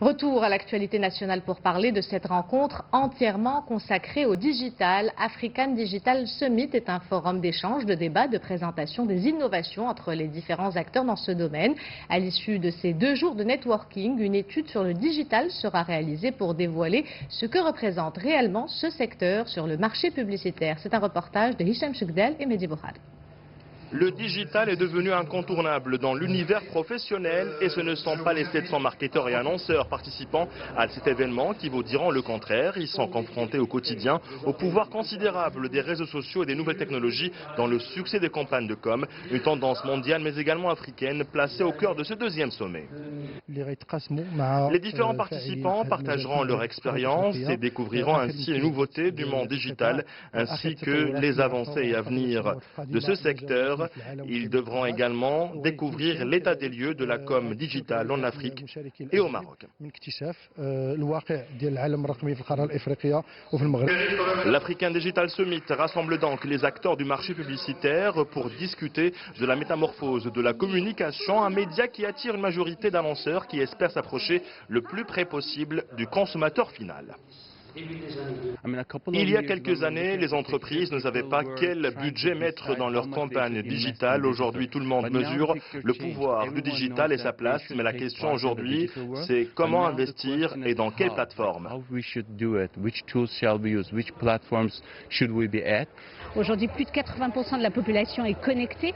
Retour à l'actualité nationale pour parler de cette rencontre entièrement consacrée au digital. African Digital Summit est un forum d'échange, de débat, de présentation des innovations entre les différents acteurs dans ce domaine. À l'issue de ces 2 jours de networking, une étude sur le digital sera réalisée pour dévoiler ce que représente réellement ce secteur sur le marché publicitaire. C'est un reportage de Hicham Choukdel et Mehdi Bouhad. Le digital est devenu incontournable dans l'univers professionnel et ce ne sont pas les 700 marketeurs et annonceurs participants à cet événement qui vous diront le contraire. Ils sont confrontés au quotidien au pouvoir considérable des réseaux sociaux et des nouvelles technologies dans le succès des campagnes de com, une tendance mondiale mais également africaine placée au cœur de ce 2e sommet. Les différents participants partageront leur expérience et découvriront ainsi les nouveautés du monde digital ainsi que les avancées et avenirs de ce secteur. Ils devront également découvrir l'état des lieux de la com digitale en Afrique et au Maroc. L'African Digital Summit rassemble donc les acteurs du marché publicitaire pour discuter de la métamorphose de la communication, un média qui attire une majorité d'annonceurs qui espèrent s'approcher le plus près possible du consommateur final. Il y a quelques années, les entreprises ne savaient pas quel budget mettre dans leur campagne digitale. Aujourd'hui, tout le monde mesure le pouvoir du digital et sa place. Mais la question aujourd'hui, c'est comment investir et dans quelle plateforme. Aujourd'hui, plus de 80% de la population est connectée,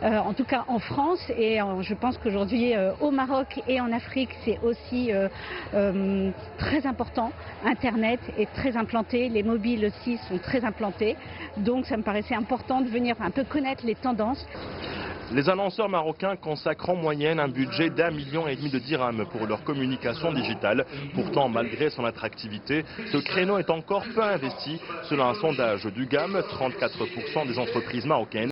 en tout cas en France. Et je pense qu'aujourd'hui, au Maroc et en Afrique, c'est aussi très important. Internet est très implanté, les mobiles aussi sont très implantés. Donc ça me paraissait important de venir un peu connaître les tendances. Les annonceurs marocains consacrent en moyenne un budget d'1,5 million de dirhams pour leur communication digitale. Pourtant, malgré son attractivité, ce créneau est encore peu investi. Selon un sondage du GAM, 34% des entreprises marocaines